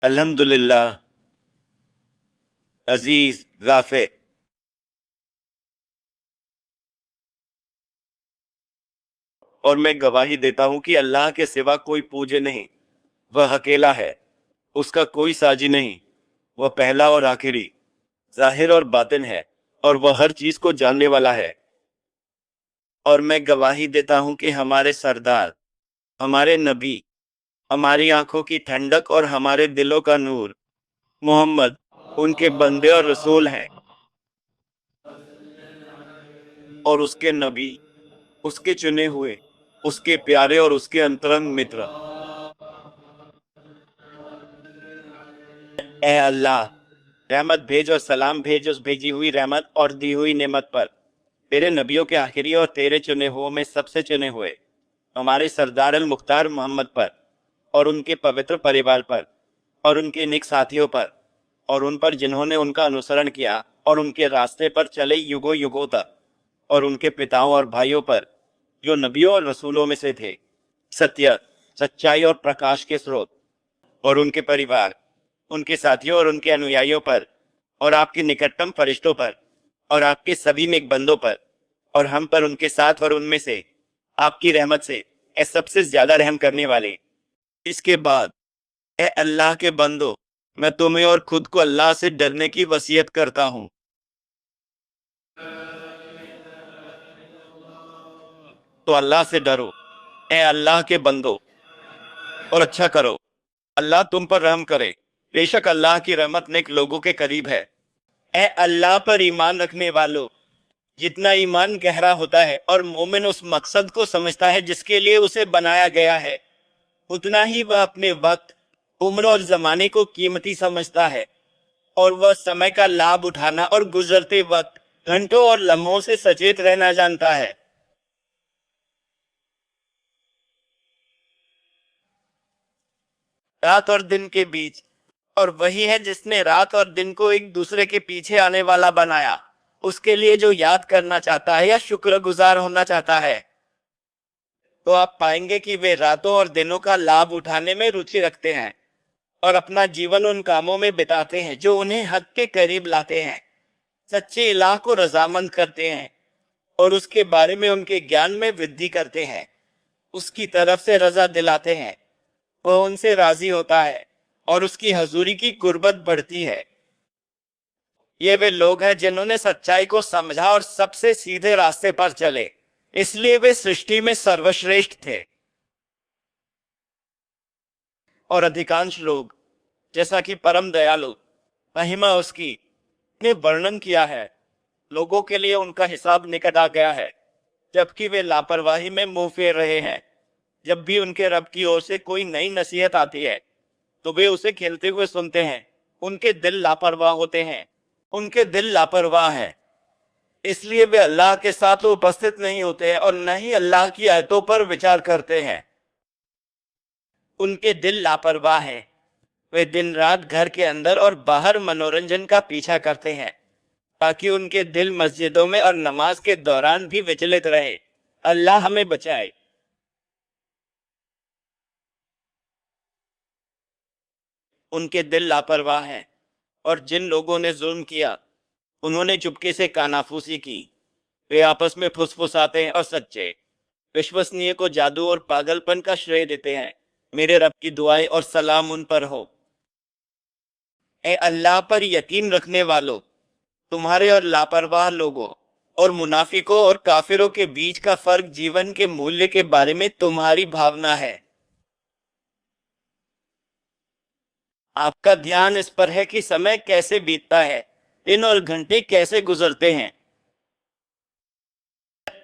الحمدللہ عزیز رافع، اور میں گواہی دیتا ہوں کہ اللہ کے سوا کوئی پوجے نہیں، وہ اکیلا ہے، اس کا کوئی ساجی نہیں، وہ پہلا اور آخری، ظاہر اور باطن ہے، اور وہ ہر چیز کو جاننے والا ہے۔ اور میں گواہی دیتا ہوں کہ ہمارے سردار، ہمارے نبی، ہماری آنکھوں کی ٹھنڈک اور ہمارے دلوں کا نور، محمد ان کے بندے اور رسول ہیں، اور اس کے نبی، اس کے چنے ہوئے، اس کے پیارے اور اس کے انترنگ متر۔ اے اللہ، رحمت بھیج اور سلام بھیج اس بھیجی ہوئی رحمت اور دی ہوئی نعمت پر، تیرے نبیوں کے آخری اور تیرے چنے ہوئے میں سب سے چنے ہوئے ہمارے سردار المختار محمد پر، اور ان کے پوتر پریوار پر، اور ان کے نیک ساتھیوں پر، اور ان پر جنہوں نے ان کا انوسرن کیا اور ان کے راستے پر چلے یگوں یگوں تک، اور ان کے پتاؤں اور بھائیوں پر جو نبیوں اور رسولوں میں سے تھے، ستیہ، سچائی اور پرکاش کے سروت، اور ان کے پریوار، ان کے ساتھیوں اور ان کے انویائیوں پر، اور آپ کے نکٹتم فرشتوں پر، اور آپ کے سبھی نیک بندوں پر، اور ہم پر ان کے ساتھ اور ان میں سے آپ کی رحمت سے اے سب سے زیادہ رحم کرنے والے۔ اس کے بعد اے اللہ کے بندو، میں تمہیں اور خود کو اللہ سے ڈرنے کی وصیت کرتا ہوں۔ تو اللہ سے ڈرو اے اللہ کے بندو، اور اچھا کرو، اللہ تم پر رحم کرے، بے شک اللہ کی رحمت نیک لوگوں کے قریب ہے۔ اے اللہ پر ایمان رکھنے والو، جتنا ایمان گہرا ہوتا ہے اور مومن اس مقصد کو سمجھتا ہے جس کے لیے اسے بنایا گیا ہے، اتنا ہی وہ اپنے وقت، عمر اور زمانے کو قیمتی سمجھتا ہے، اور وہ سمے کا لابھ اٹھانا اور گزرتے وقت گھنٹوں اور لمحوں سے سچیت رہنا جانتا ہے۔ رات اور دن کے بیچ، اور وہی ہے جس نے رات اور دن کو ایک دوسرے کے پیچھے آنے والا بنایا، اس کے لیے جو یاد کرنا چاہتا ہے یا شکر گزار ہونا چاہتا ہے، تو آپ پائیں گے کہ وہ راتوں اور دنوں کا لابھ اٹھانے میں روچی رکھتے ہیں، اور اپنا جیون ان کاموں میں بتاتے ہیں جو انہیں حق کے قریب لاتے ہیں، سچے الہ کو رضامند کرتے ہیں، اور اس کے بارے میں ان کے گیان میں ودھی کرتے ہیں، اس کی طرف سے رضا دلاتے ہیں، وہ ان سے راضی ہوتا ہے، اور اس کی حضوری کی قربت بڑھتی ہے۔ یہ وہ لوگ ہیں جنہوں نے سچائی کو سمجھا اور سب سے سیدھے راستے پر چلے، اس لیے وہ سرشٹی میں سروشریشٹھ تھے۔ اور ادھیکانش لوگ، جیسا کہ پرم دیالو مہیما اس کی نے ورنن کیا ہے، لوگوں کے لیے ان کا حساب نکٹ آ گیا ہے، جبکہ وہ لاپرواہی میں منہ پھیر رہے ہیں۔ جب بھی ان کے رب کی اور سے کوئی نئی نصیحت آتی ہے تو وہ اسے کھیلتے ہوئے سنتے ہیں، ان کے دل لاپرواہ ہوتے ہیں، ان کے دل لاپرواہ ہیں، اس لیے وہ اللہ کے ساتھ اپستھت نہیں ہوتے ہیں اور نہ ہی اللہ کی آیتوں پر وچار کرتے ہیں۔ ان کے دل لاپرواہ ہیں، وہ دن رات گھر کے اندر اور باہر منورنجن کا پیچھا کرتے ہیں، تاکہ ان کے دل مسجدوں میں اور نماز کے دوران بھی وچلت رہے۔ اللہ ہمیں بچائے۔ ان کے دل لاپرواہ ہیں، اور جن لوگوں نے ظلم کیا انہوں نے چپکے سے کانافوسی کی، وہ آپس میں پھسپھساتے ہیں اور سچے وشوسنیے کو جادو اور پاگل پن کا شرے دیتے ہیں۔ میرے رب کی دعائیں اور سلام ان پر ہو۔ اے اللہ پر یقین رکھنے والو، تمہارے اور لاپرواہ لوگوں اور منافقوں اور کافروں کے بیچ کا فرق جیون کے مولیہ کے بارے میں تمہاری بھاونا ہے۔ آپ کا دھیان اس پر ہے کہ سمے کیسے بیتتا ہے، دن اور گھنٹے کیسے گزرتے ہیں،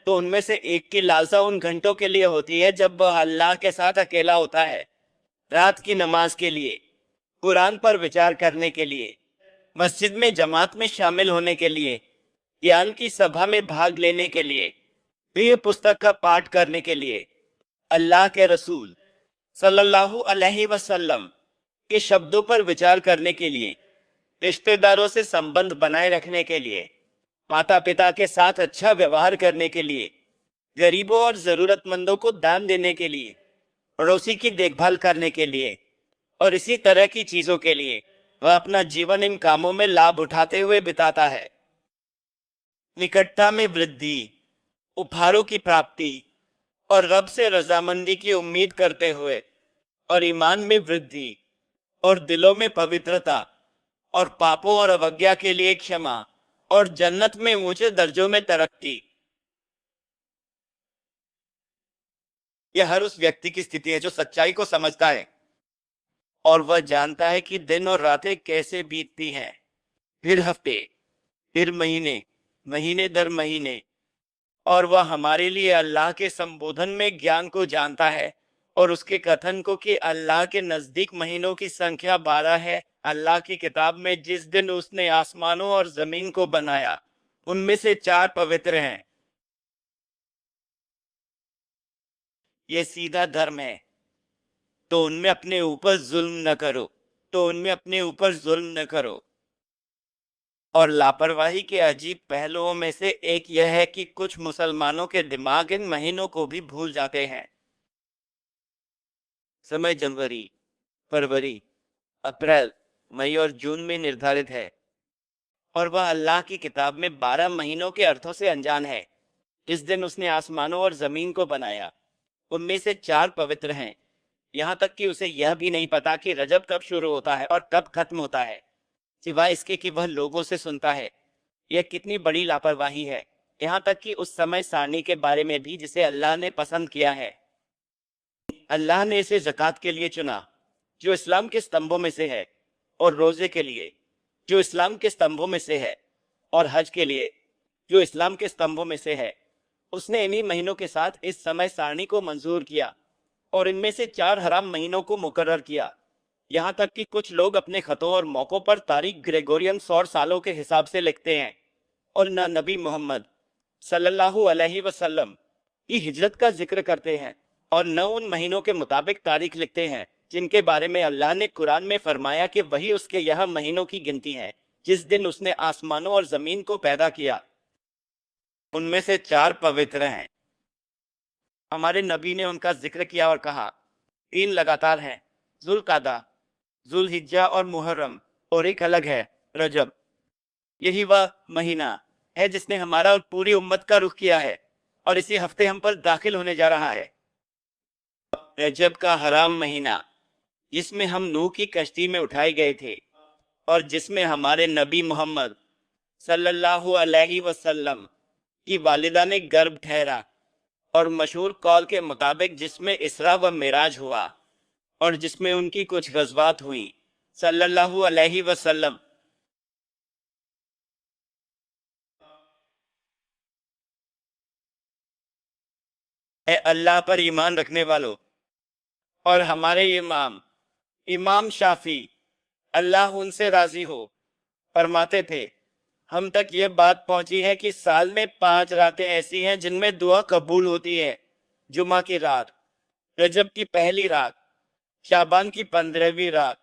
تو ان میں سے ایک کی لالسا ان گھنٹوں کے لیے ہوتی ہے جب وہ اللہ کے ساتھ اکیلا ہوتا ہے، رات کی نماز کے لیے، قرآن پر وچار کرنے کے لیے، مسجد میں جماعت میں شامل ہونے کے لیے، گیان کی سبھا میں بھاگ لینے کے لیے، یہ پستک کا پاٹ کرنے کے لیے، اللہ کے رسول صلی اللہ علیہ وسلم کے شبدوں پر وچار کرنے کے لیے، رشتہ داروں سے سمبند بنائے رکھنے کے لیے، ماتا پتا کے ساتھ اچھا ویوہار کرنے کے لیے، غریبوں اور ضرورت مندوں کو دان دینے کے لیے، پڑوسی کی دیکھ بھال کرنے کے لیے، اور اسی طرح کی چیزوں کے لیے وہ اپنا جیون ان کاموں میں لابھ اٹھاتے ہوئے بتاتا ہے۔ نکٹتا میں ودھی، اپہاروں کی پراپتی اور رب سے رضامندی کی امید کرتے ہوئے، اور ایمان میں ودھی اور دلوں میں پوترتا اور پاپوں اور اوگیا کے لیے کھما اور جنت میں اونچے درجوں میں ترقی۔ یہ ہر اس ویکتی کی استھتی ہے جو سچائی کو سمجھتا ہے اور وہ جانتا ہے کہ دن اور راتیں کیسے بیتتی ہیں، پھر ہفتے، پھر مہینے، مہینے در مہینے، اور وہ ہمارے لیے اللہ کے سمبودھن میں گیان کو جانتا ہے اور اس کے کتھن کو کہ اللہ کے نزدیک مہینوں کی سنکھیا 12 ہے۔ اللہ کی کتاب میں جس دن اس نے آسمانوں اور زمین کو بنایا ان میں سے 4 پوتر ہیں۔ یہ سیدھا دھرم ہے، تو ان میں اپنے اوپر ظلم نہ کرو، تو ان میں اپنے اوپر ظلم نہ کرو۔ اور لاپرواہی کے عجیب پہلوؤں میں سے ایک یہ ہے کہ کچھ مسلمانوں کے دماغ ان مہینوں کو بھی بھول جاتے ہیں۔ سمے جنوری، فروری، اپریل، مئی اور جون میں نردھارت ہے، اور وہ اللہ کی کتاب میں 12 مہینوں کے ارتھوں سے انجان ہے۔ اس دن اس نے آسمانوں اور زمین کو بنایا، ان میں سے 4 پوتر ہیں، یہاں تک کہ اسے یہ بھی نہیں پتا کہ رجب کب شروع ہوتا ہے اور کب ختم ہوتا ہے، سوائے اس کے کہ وہ لوگوں سے سنتا ہے۔ یہ کتنی بڑی لاپرواہی ہے، یہاں تک کہ اس سمے سانی کے بارے میں بھی جسے اللہ نے پسند کیا ہے۔ اللہ نے اسے زکوٰۃ کے لیے چنا جو اسلام کے ستمبوں میں سے ہے، اور روزے کے لیے جو اسلام کے ستمبوں میں سے ہے، اور حج کے لیے جو اسلام کے ستمبوں میں سے ہے۔ اس نے انہی مہینوں کے ساتھ اس سمے سارنی کو منظور کیا اور ان میں سے 4 حرام مہینوں کو مقرر کیا، یہاں تک کہ کچھ لوگ اپنے خطوں اور موقعوں پر تاریخ گریگورین سور سالوں کے حساب سے لکھتے ہیں، اور نہ نبی محمد صلی اللہ علیہ وسلم کی ہجرت کا ذکر کرتے ہیں، اور نہ ان مہینوں کے مطابق تاریخ لکھتے ہیں جن کے بارے میں اللہ نے قرآن میں فرمایا کہ وہی اس کے یہاں مہینوں کی گنتی ہے جس دن اس نے آسمانوں اور زمین کو پیدا کیا۔ ان میں سے 4 پوتر ہیں۔ ہمارے نبی نے ان کا ذکر کیا اور کہا 3 لگاتار ہیں، ذوالقعدہ، ذوالحجہ اور محرم، اور ایک الگ ہے رجب۔ یہی وہ مہینہ ہے جس نے ہمارا اور پوری امت کا رخ کیا ہے، اور اسی ہفتے ہم پر داخل ہونے جا رہا ہے۔ رجب کا حرام مہینہ جس میں ہم نوح کی کشتی میں اٹھائے گئے تھے، اور جس میں ہمارے نبی محمد صلی اللہ علیہ وسلم کی والدہ نے گربھ ٹھہرا، اور مشہور قول کے مطابق جس میں اسراء و معراج ہوا، اور جس میں ان کی کچھ غزوات ہوئیں صلی اللہ علیہ وسلم۔ اے اللہ پر ایمان رکھنے والوں، اور ہمارے امام شافعی اللہ ان سے راضی ہو فرماتے تھے، ہم تک یہ بات پہنچی ہے کہ سال میں 5 راتیں ایسی ہیں جن میں دعا قبول ہوتی ہے: جمعہ کی رات، رجب کی پہلی رات، شعبان کی 15ویں رات،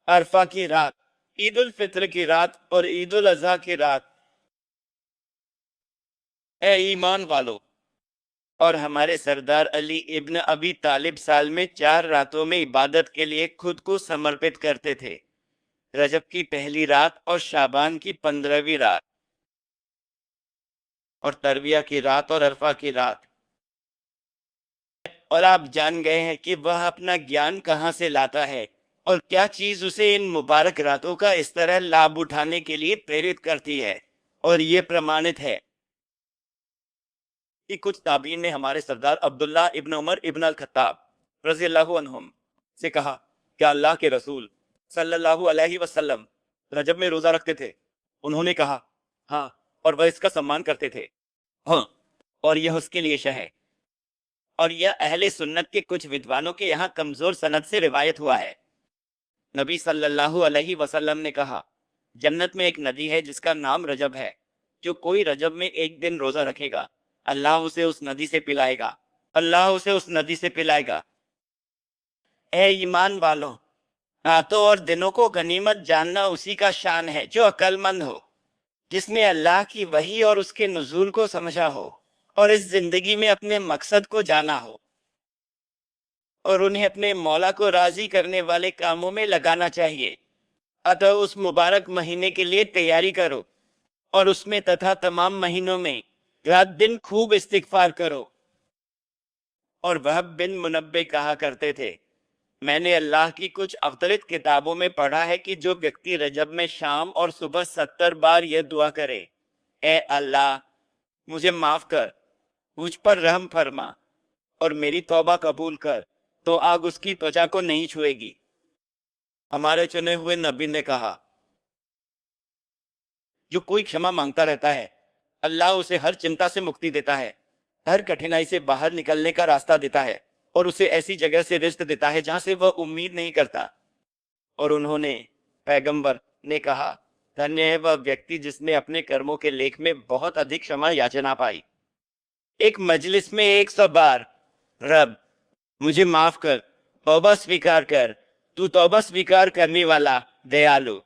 عرفہ کی رات، عید الفطر کی رات اور عید الاضحیٰ کی رات۔ اے ایمان والو، اور ہمارے سردار علی ابن ابی طالب سال میں 4 راتوں میں عبادت کے لیے خود کو سمرپت کرتے تھے: رجب کی پہلی رات اور شعبان کی 15ویں رات اور ترویہ کی رات اور عرفہ کی رات۔ اور آپ جان گئے ہیں کہ وہ اپنا گیان کہاں سے لاتا ہے اور کیا چیز اسے ان مبارک راتوں کا اس طرح لابھ اٹھانے کے لیے پریرت کرتی ہے، اور یہ پرمانت ہے کہ کچھ تابعین نے ہمارے سردار عبداللہ ابن عمر ابن الخطاب رضی اللہ عنہم سے کہا، کیا اللہ کے رسول صلی اللہ علیہ وسلم رجب میں روزہ رکھتے تھے؟ انہوں نے کہا، ہاں، اور وہ اس کا سمان کرتے تھے۔ ہاں، اور یہ اس کے لیے شہ ہے، اور یہ اہل سنت کے کچھ ودوانوں کے یہاں کمزور سند سے روایت ہوا ہے۔ نبی صلی اللہ علیہ وسلم نے کہا، جنت میں ایک ندی ہے جس کا نام رجب ہے، جو کوئی رجب میں ایک دن روزہ رکھے گا اللہ اسے اس ندی سے پلائے گا، اللہ اسے اس ندی سے پلائے گا۔ اے ایمان والو، راتوں اور دنوں کو غنیمت جاننا اسی کا شان ہے جو عقل مند ہو، جس نے اللہ کی وحی اور اس کے نزول کو سمجھا ہو، اور اس زندگی میں اپنے مقصد کو جانا ہو۔ اور انہیں اپنے مولا کو راضی کرنے والے کاموں میں لگانا چاہیے۔ اتہ اس مبارک مہینے کے لیے تیاری کرو اور اس میں تتھا تمام مہینوں میں رات دن خوب استغفار کرو۔ اور وہب بن منبع کہا کرتے تھے، میں نے اللہ کی کچھ اختلط کتابوں میں پڑھا ہے کہ جو ویکتی رجب میں شام اور صبح 70 بار یہ دعا کرے، اے اللہ مجھے معاف کر، مجھ پر رحم فرما اور میری توبہ قبول کر، تو آگ اس کی توجہ کو نہیں چھوئے گی۔ ہمارے چنے ہوئے نبی نے کہا، جو کوئی کھما مانگتا رہتا ہے اللہ اسے ہر چنتا سے مکتی دیتا ہے، ہر کٹھنائی سے باہر نکلنے کا راستہ دیتا ہے اور اسے ایسی جگہ سے رزق دیتا ہے جہاں سے وہ امید نہیں کرتا۔ اور انہوں نے پیغمبر نے کہا، دھنیہ ہے وہ ویکتی جس نے اپنے کرموں کے لیکھ میں بہت ادھک کھما یاچنا پائی۔ ایک مجلس میں 100 بار رب مجھے معاف کر، توبہ سویکار کر، تو توبہ سویکار کرنے والا دیالو۔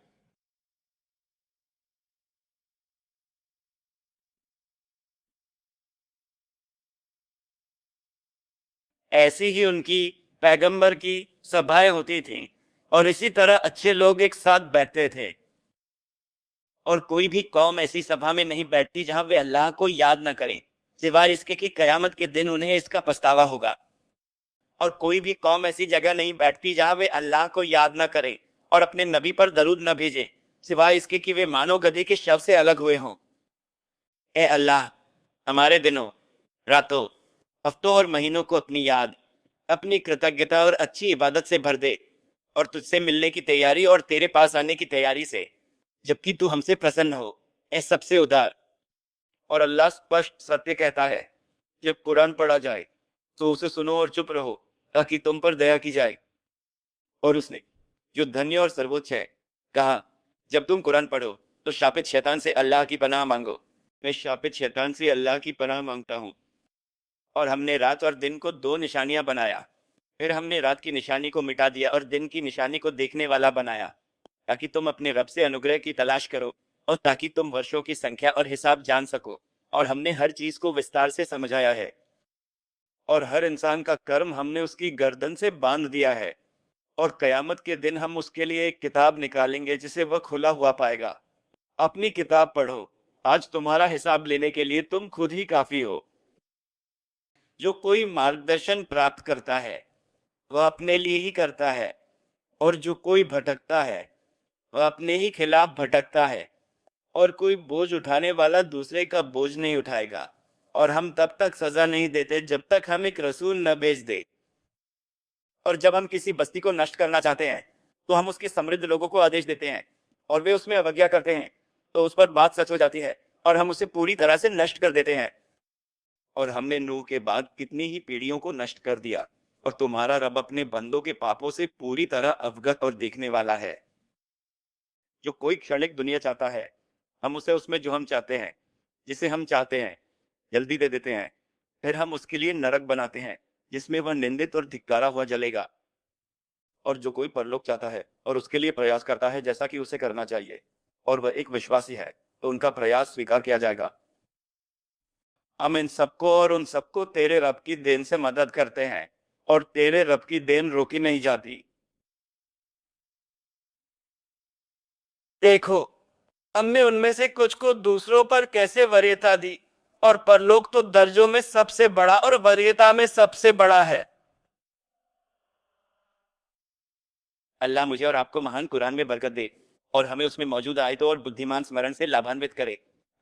ایسی ہی ان کی پیغمبر کی سبھائیں ہوتی تھیں اور اسی طرح اچھے لوگ ایک ساتھ بیٹھتے تھے، اور کوئی بھی قوم ایسی سبھا میں نہیں بیٹھتی جہاں وہ اللہ کو یاد نہ کریں، سوائے اس کے کہ قیامت کے دن انہیں اس کا پچھتاوا ہوگا۔ اور کوئی بھی قوم ایسی جگہ نہیں بیٹھتی جہاں وہ اللہ کو یاد نہ کرے اور اپنے نبی پر درود نہ بھیجے، سوائے اس کے کہ وہ مانو گدھے کے شو سے الگ ہوئے ہوں۔ اے اللہ ہمارے دنوں، راتوں، ہفتوں اور مہینوں کو اپنی یاد، اپنی کرتجنتا اور اچھی عبادت سے بھر دے، اور تجھ سے ملنے کی تیاری اور تیرے پاس آنے کی تیاری سے، جبکہ تو ہم سے پرسن ہو، اے سب سے ادار۔ اور اللہ سپشٹ ستیہ کہتا ہے، جب قرآن پڑھا جائے تو اسے سنو اور چپ رہو تاکہ تم پر دیا کی جائے۔ اور اس نے جو دھنیہ اور سروچ ہے کہا، جب تم قرآن پڑھو تو شاپت شیطان سے اللہ کی پناہ مانگو۔ میں شاپت شیطان سے اللہ کی پناہ مانگتا ہوں۔ اور ہم نے رات اور دن کو 2 نشانیاں بنایا، پھر ہم نے رات کی نشانی کو مٹا دیا اور دن کی نشانی کو دیکھنے والا بنایا، تاکہ تم اپنے رب سے انوگرہ کی تلاش کرو اور تاکہ تم ورشوں کی سنکھیا اور حساب جان سکو۔ اور ہم نے ہر چیز کو وستار سے سمجھایا ہے، اور ہر انسان کا کرم ہم نے اس کی گردن سے باندھ دیا ہے، اور قیامت کے دن ہم اس کے لیے ایک کتاب نکالیں گے جسے وہ کھلا ہوا پائے گا۔ اپنی کتاب پڑھو، آج تمہارا حساب لینے کے لیے تم خود ہی کافی ہو۔ جو کوئی مارگدرشن پراپت کرتا ہے وہ اپنے لیے ہی کرتا ہے، اور جو کوئی بھٹکتا ہے وہ اپنے ہی خلاف بھٹکتا ہے، اور کوئی بوجھ اٹھانے والا دوسرے کا بوجھ نہیں اٹھائے گا۔ اور ہم تب تک سزا نہیں دیتے جب تک ہم ایک رسول نہ بھیج دے۔ اور جب ہم کسی بستی کو نشٹ کرنا چاہتے ہیں تو ہم اس کے سمردھ لوگوں کو آدیش دیتے ہیں، اور وہ اس میں اوگیا کرتے ہیں، تو اس پر بات سچ ہو جاتی ہے اور ہم اسے پوری طرح سے نشٹ کر دیتے ہیں۔ اور ہم نے نوح کے بعد کتنی ہی پیڑھیوں کو نشٹ کر دیا، اور تمہارا رب اپنے بندوں کے پاپوں سے پوری طرح اوگت اور دیکھنے والا ہے۔ جو کوئی کھڑک دنیا چاہتا ہے ہم اسے اس میں جو ہم چاہتے ہیں، جسے ہم چاہتے ہیں، جلدی دے دیتے ہیں، پھر ہم اس کے لیے نرک بناتے ہیں جس میں وہ نندت اور دھکارا ہوا جلے گا۔ اور جو کوئی پرلوک چاہتا ہے اور اس کے لیے پریاس کرتا ہے جیسا کہ اسے کرنا چاہیے، اور وہ ایک وشواسی ہے، تو ان کا پریاس سویکار کیا جائے گا۔ ہم ان سب کو اور ان سب کو تیرے رب کی دین سے مدد کرتے ہیں، اور تیرے رب کی دین روکی نہیں جاتی۔ دیکھو ہم نے ان میں سے کچھ کو دوسروں پر کیسے وریتا دی، اور پرلوک تو درجوں میں سب سے بڑا اور وریتا میں سب سے بڑا ہے۔ اللہ مجھے اور آپ کو مہان قرآن میں برکت دے، اور ہمیں اس میں موجود آیتوں اور بدھیمان سمرن سے لابھانوت کرے،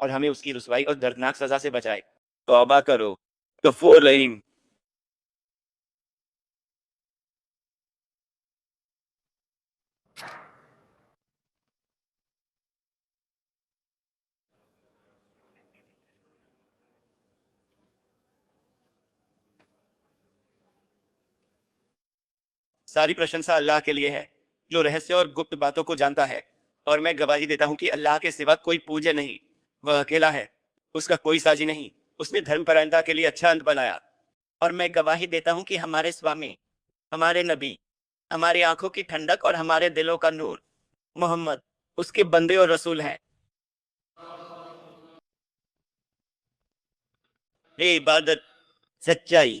اور ہمیں اس کی رسوائی اور دردناک سزا سے بچائے۔ توبہ کرو، غفور رحیم۔ ساری پرشنسا اللہ کے لیے ہے جو رہسیہ اور گپت باتوں کو جانتا ہے، اور میں گواہی دیتا ہوں کہ اللہ کے سوا کوئی پوجے نہیں، وہ اکیلا ہے، اس کا کوئی ساجی نہیں، اس نے دھرم پرائنتا کے لیے اچھا انت بنایا۔ اور میں گواہی دیتا ہوں کہ ہمارے سوامی، ہمارے نبی، ہماری آنکھوں کی ٹھنڈک اور ہمارے دلوں کا نور، محمد اس کے بندے اور رسول ہیں۔ یہ عبادت، سچائی،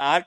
8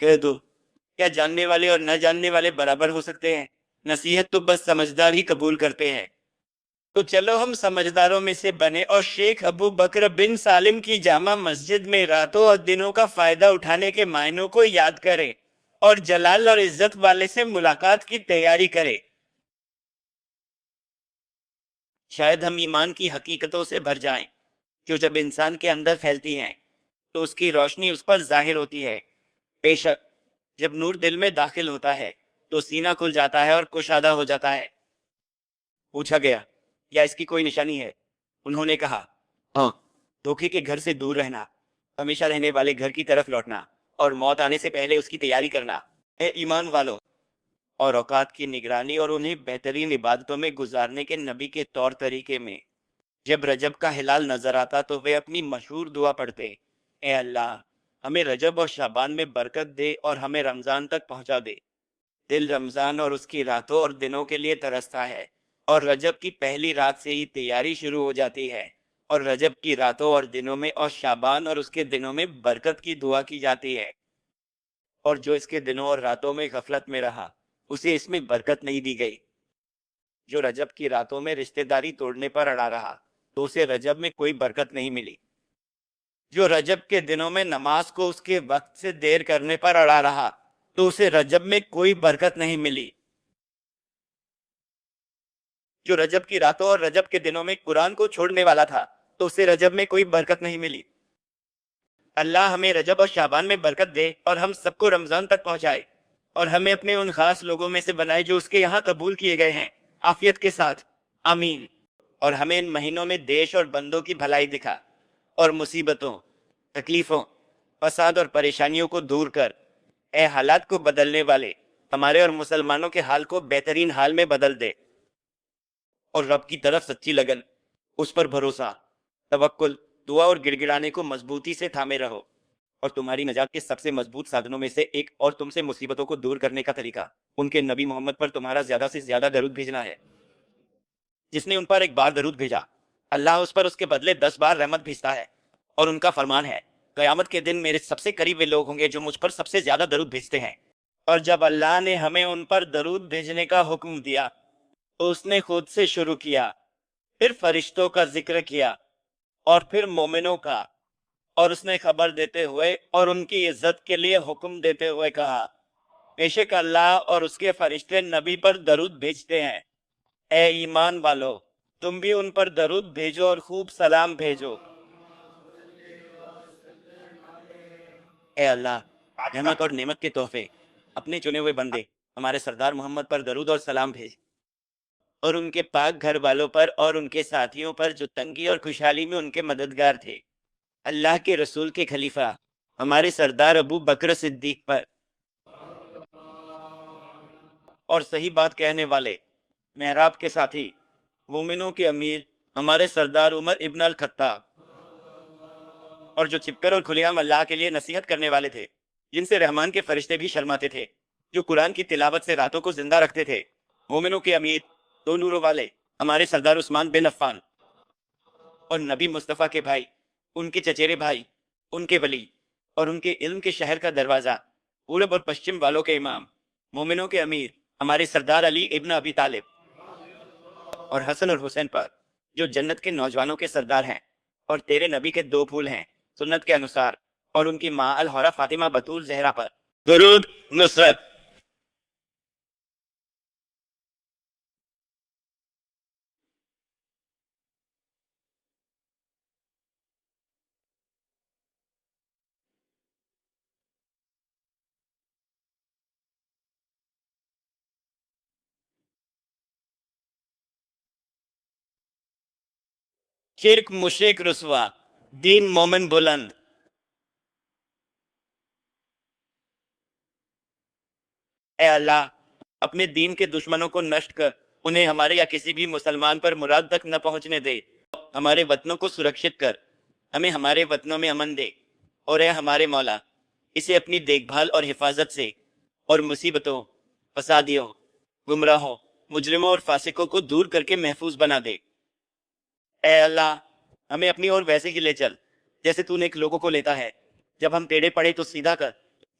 کہہ دو، کیا جاننے والے اور نہ جاننے والے برابر ہو سکتے ہیں؟ نصیحت تو بس سمجھدار ہی قبول کرتے ہیں۔ تو چلو ہم سمجھداروں میں سے بنے اور شیخ ابو بکر بن سالم کی جامع مسجد میں راتوں اور دنوں کا فائدہ اٹھانے کے معنوں کو یاد کریں اور جلال اور عزت والے سے ملاقات کی تیاری کریں۔ شاید ہم ایمان کی حقیقتوں سے بھر جائیں جو جب انسان کے اندر پھیلتی ہیں تو اس کی روشنی اس پر ظاہر ہوتی ہے۔ بے شک جب نور دل میں داخل ہوتا ہے تو سینہ کھل جاتا ہے اور کشادہ ہو جاتا ہے۔ پوچھا گیا، یا اس کی کوئی نشانی ہے؟ انہوں نے کہا، ہاں، دھوکے کے گھر سے دور رہنا، ہمیشہ رہنے والے گھر کی طرف لوٹنا اور موت آنے سے پہلے اس کی تیاری کرنا۔ اے ایمان والو، اور اوقات کی نگرانی اور انہیں بہترین عبادتوں میں گزارنے کے نبی کے طور طریقے میں جب رجب کا ہلال نظر آتا تو وہ اپنی مشہور دعا پڑھتے، اے اللہ ہمیں رجب اور شعبان میں برکت دے اور ہمیں رمضان تک پہنچا دے۔ دل رمضان اور اس کی راتوں اور دنوں کے لیے ترستا ہے، اور رجب کی پہلی رات سے ہی تیاری شروع ہو جاتی ہے، اور رجب کی راتوں اور دنوں میں اور شعبان اور اس کے دنوں میں برکت کی دعا کی جاتی ہے، اور جو اس کے دنوں اور راتوں میں غفلت میں رہا اسے اس میں برکت نہیں دی گئی۔ جو رجب کی راتوں میں رشتہ داری توڑنے پر اڑا رہا تو اسے رجب میں کوئی برکت نہیں ملی۔ جو رجب کے دنوں میں نماز کو اس کے وقت سے دیر کرنے پر اڑا رہا تو اسے رجب میں کوئی برکت نہیں ملی۔ جو رجب کی راتوں اور رجب کے دنوں میں قرآن کو چھوڑنے والا تھا تو اسے رجب میں کوئی برکت نہیں ملی۔ اللہ ہمیں رجب اور شعبان میں برکت دے اور ہم سب کو رمضان تک پہنچائے، اور ہمیں اپنے ان خاص لوگوں میں سے بنائے جو اس کے یہاں قبول کیے گئے ہیں عافیت کے ساتھ، آمین۔ اور ہمیں ان مہینوں میں دیش اور بندوں کی بھلائی دکھا، اور مصیبتوں، تکلیفوں، فساد اور پریشانیوں کو دور کر، اے حالات کو بدلنے والے، ہمارے اور مسلمانوں کے حال کو بہترین حال میں بدل دے۔ اور رب کی طرف سچی لگن، اس پر بھروسہ، توکل، دعا اور گڑ گڑانے کو مضبوطی سے تھامے رہو۔ اور تمہاری نجات کے سب سے مضبوط سادھنوں میں سے ایک اور تم سے مصیبتوں کو دور کرنے کا طریقہ ان کے نبی محمد پر تمہارا زیادہ سے زیادہ درود بھیجنا ہے۔ جس نے ان پر ایک بار درود بھیجا اللہ اس پر اس کے بدلے 10 بار رحمت بھیجتا ہے، اور ان کا فرمان ہے قیامت کے دن میرے سب سے قریب وہ لوگ ہوں گے جو مجھ پر سب سے زیادہ درود بھیجتے ہیں۔ اور جب اللہ نے ہمیں ان پر درود بھیجنے کا حکم دیا تو اس نے خود سے شروع کیا، پھر فرشتوں کا ذکر کیا، اور پھر مومنوں کا، اور اس نے خبر دیتے ہوئے اور ان کی عزت کے لیے حکم دیتے ہوئے کہا، بے شک اللہ اور اس کے فرشتے نبی پر درود بھیجتے ہیں۔ اے ایمان والو، تم بھی ان پر درود بھیجو اور خوب سلام بھیجو۔ اے اللہ رحمت اور نعمت کے تحفے اپنے چنے ہوئے بندے ہمارے سردار محمد پر درود اور سلام بھیج، اور ان کے پاک گھر والوں پر اور ان کے ساتھیوں پر جو تنگی اور خوشحالی میں ان کے مددگار تھے، اللہ کے رسول کے خلیفہ ہمارے سردار ابو بکر صدیق پر، اور صحیح بات کہنے والے محراب کے ساتھی مومنوں کے امیر ہمارے سردار عمر ابن الخطاب، اور جو چھپ کر اور کھلے عام اللہ کے لیے نصیحت کرنے والے تھے، جن سے رحمان کے فرشتے بھی شرماتے تھے، جو قرآن کی تلاوت سے راتوں کو زندہ رکھتے تھے، مومنوں کے امیر دو نوروں والے ہمارے سردار عثمان بن عفان، اور نبی مصطفیٰ کے بھائی، ان کے چچیرے بھائی، ان کے ولی، اور ان کے علم کے شہر کا دروازہ، پورب اور پشچم والوں کے امام، مومنوں کے امیر ہمارے سردار علی ابن ابی طالب، اور حسن اور حسین پر جو جنت کے نوجوانوں کے سردار ہیں اور تیرے نبی کے دو پھول ہیں سنت کے انصار، اور ان کی ماں الحورہ فاطمہ بطول زہرا پر درود نصرت۔ شرک مشرک رسوا، دین مومن بلند۔ اے اللہ اپنے دین کے دشمنوں کو نشٹ کر انہیں ہمارے یا کسی بھی مسلمان پر مراد تک نہ پہنچنے دے، ہمارے وطنوں کو سرکشت کر، ہمیں ہمارے وطنوں میں امن دے، اور اے ہمارے مولا اسے اپنی دیکھ بھال اور حفاظت سے اور مصیبتوں، فسادیوں، گمراہوں، مجرموں اور فاسقوں کو دور کر کے محفوظ بنا دے۔ اے اللہ ہمیں اپنی اور ویسے ہی لے چل جیسے تو نیک لوگوں کو لیتا ہے، جب ہم ٹیڑے پڑے تو سیدھا کر،